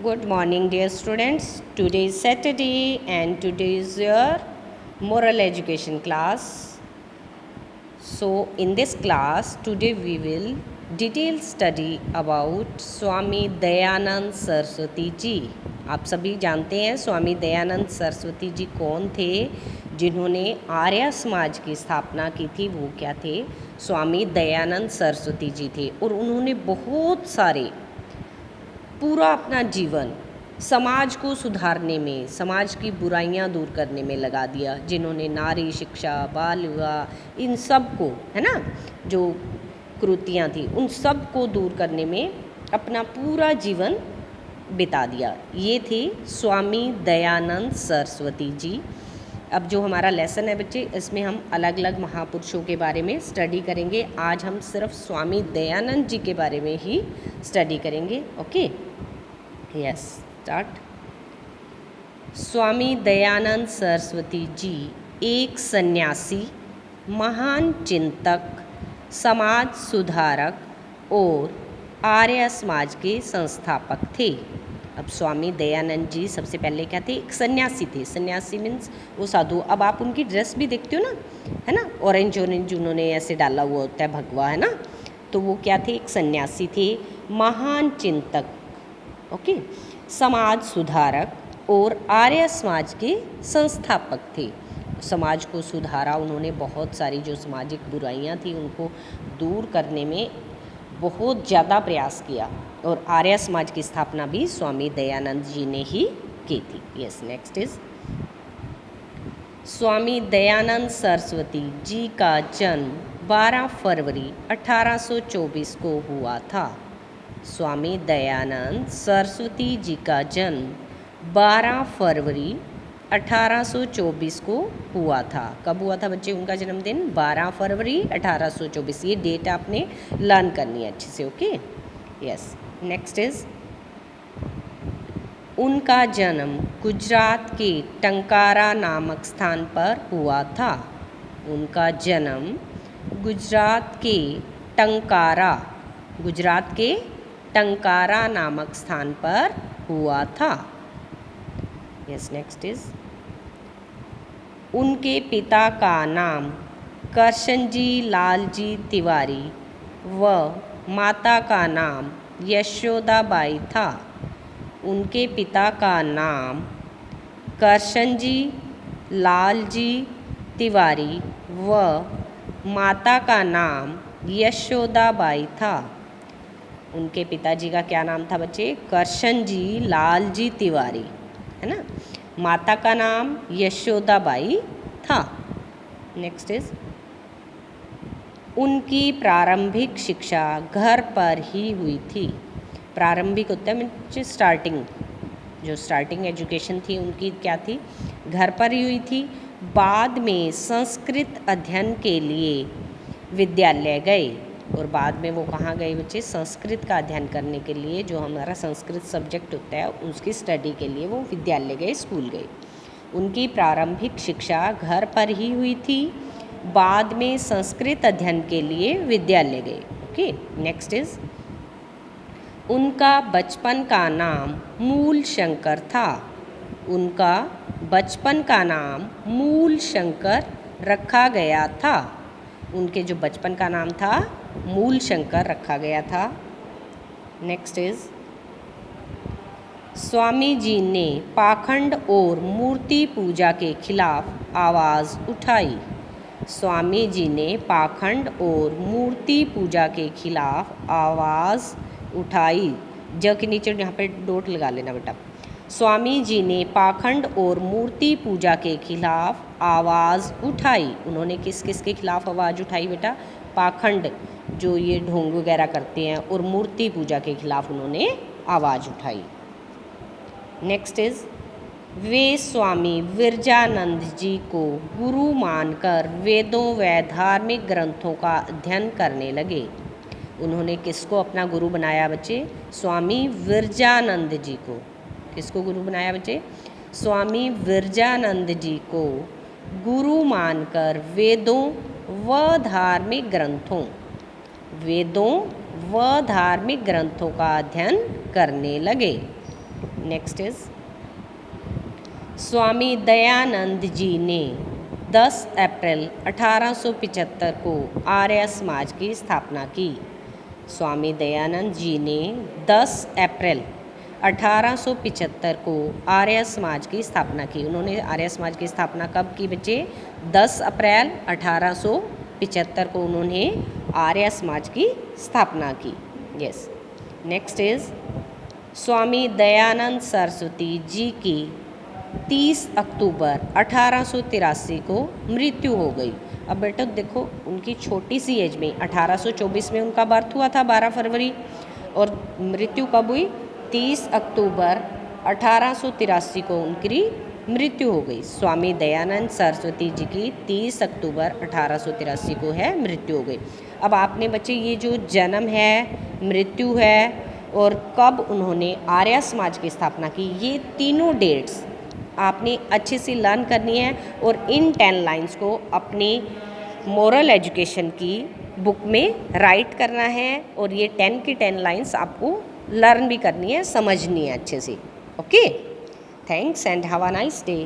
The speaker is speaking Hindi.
Good morning, dear students. Today is Saturday and today is your moral education class. So, in this class, today we will detail study about स्वामी दयानंद सरस्वती जी. आप सभी जानते हैं स्वामी दयानंद सरस्वती जी कौन थे जिन्होंने आर्य समाज की स्थापना की थी. वो क्या थे? स्वामी दयानंद सरस्वती जी थे और उन्होंने बहुत सारे पूरा अपना जीवन समाज को सुधारने में, समाज की बुराइयां दूर करने में लगा दिया. जिन्होंने नारी शिक्षा, बाल विवाह, इन सब को, है ना, जो कुरीतियां थी उन सब को दूर करने में अपना पूरा जीवन बिता दिया. ये थे स्वामी दयानंद सरस्वती जी. अब जो हमारा लेसन है बच्चे, इसमें हम अलग अलग महापुरुषों के बारे में स्टडी करेंगे. आज हम सिर्फ स्वामी दयानंद जी के बारे में ही स्टडी करेंगे. Okay, yes, start. Swami Dayanand Saraswati ji एक सन्यासी, महान चिंतक, समाज सुधारक और आर्य समाज के संस्थापक थे. अब स्वामी दयानंद जी सबसे पहले क्या थे? एक सन्यासी थे. सन्यासी मीन्स वो साधु. अब आप उनकी ड्रेस भी देखते हो ना, है ना, ऑरेंज ऑरेंज उन्होंने ऐसे डाला हुआ होता है भगवा, है ना. तो वो क्या थे? एक सन्यासी थे, महान चिंतक, ओके, समाज सुधारक और आर्य समाज के संस्थापक थे. समाज को सुधारा उन्होंने. बहुत सारी जो सामाजिक बुराइयां थी उनको दूर करने में बहुत ज़्यादा प्रयास किया और आर्य समाज की स्थापना भी स्वामी दयानंद जी ने ही की थी. यस, नेक्स्ट इज स्वामी दयानंद सरस्वती जी का जन्म 12 फरवरी 1824 को हुआ था. स्वामी दयानंद सरस्वती जी का जन्म 12 फरवरी 1824 को हुआ था. कब हुआ था बच्चे उनका जन्मदिन? 12 फरवरी 1824. ये डेट आपने लर्न करनी है अच्छे से. ओके, यस, नेक्स्ट इज उनका जन्म गुजरात के टंकारा नामक स्थान पर हुआ था. उनका जन्म गुजरात के टंकारा, गुजरात के टंकारा नामक स्थान पर हुआ था. यस, नेक्स्ट इज उनके पिता का नाम करशनजी लालजी तिवारी व माता का नाम यशोदाबाई था. उनके पिता का नाम करशनजी लालजी तिवारी व माता का नाम यशोदाबाई था. उनके पिताजी का क्या नाम था बच्चे? करशनजी लालजी तिवारी, है ना. माता का नाम यशोदाबाई था. नेक्स्ट इज उनकी प्रारंभिक शिक्षा घर पर ही हुई थी. प्रारंभिक होता है बच्चे स्टार्टिंग, जो स्टार्टिंग एजुकेशन थी उनकी क्या थी? घर पर ही हुई थी. बाद में संस्कृत अध्ययन के लिए विद्यालय गए. और बाद में वो कहाँ गए बच्चे? संस्कृत का अध्ययन करने के लिए. जो हमारा संस्कृत सब्जेक्ट होता है उसकी स्टडी के लिए वो विद्यालय गए, स्कूल गए. उनकी प्रारंभिक शिक्षा घर पर ही हुई थी. बाद में संस्कृत अध्ययन के लिए विद्यालय गए. ओके, नेक्स्ट इज उनका बचपन का नाम मूल शंकर था. उनका बचपन का नाम मूल शंकर रखा गया था. उनके जो बचपन का नाम था मूल शंकर रखा गया था. नेक्स्ट इज स्वामी जी ने पाखंड और मूर्ति पूजा के खिलाफ आवाज़ उठाई. स्वामी जी ने पाखंड और मूर्ति पूजा के खिलाफ आवाज़ उठाई. ज के नीचे यहाँ पे डॉट लगा लेना बेटा. स्वामी जी ने पाखंड और मूर्ति पूजा के खिलाफ आवाज़ उठाई. उन्होंने किस किस के खिलाफ आवाज़ उठाई बेटा? पाखंड, जो ये ढोंग वगैरह करते हैं, और मूर्ति पूजा के खिलाफ उन्होंने आवाज़ उठाई. नेक्स्ट इज वे स्वामी विरजानंद जी को गुरु मानकर वेदों व धार्मिक ग्रंथों का अध्ययन करने लगे. उन्होंने किसको अपना गुरु बनाया बच्चे? स्वामी विरजानंद जी को. किसको गुरु बनाया बच्चे? स्वामी विरजानंद जी को गुरु मानकर वेदों व धार्मिक ग्रंथों, वेदों व धार्मिक ग्रंथों का अध्ययन करने लगे. नेक्स्ट इज स्वामी दयानंद जी ने 10 अप्रैल 1875 को आर्य समाज की स्थापना की। स्वामी दयानंद जी ने 10 अप्रैल 1875 को आर्य समाज की स्थापना की। उन्होंने आर्य समाज की स्थापना कब की बच्चे? 10 अप्रैल 1875 को उन्होंने आर्य समाज की स्थापना की। यस। नेक्स्ट इज स्वामी दयानंद सरस्वती जी की 30 अक्टूबर 1883 को मृत्यु हो गई। अब बेटा देखो, उनकी छोटी सी एज में 1824 में उनका बर्थ हुआ था 12 फरवरी, और मृत्यु कब हुई? 30 अक्टूबर 1883 को उनकी मृत्यु हो गई। स्वामी दयानंद सरस्वती जी की 30 अक्टूबर 1883 को है मृत्यु हो गई। अब आपने बच्चे ये जो जन्म है, मृत्यु है और कब उन्होंने आर्य समाज की स्थापना की, ये तीनों डेट्स आपने अच्छे से लर्न करनी है और इन 10 लाइंस को अपनी मोरल एजुकेशन की बुक में राइट करना है, और ये 10 की 10 लाइंस आपको लर्न भी करनी है, समझनी है अच्छे से। Okay, thanks and have a nice day.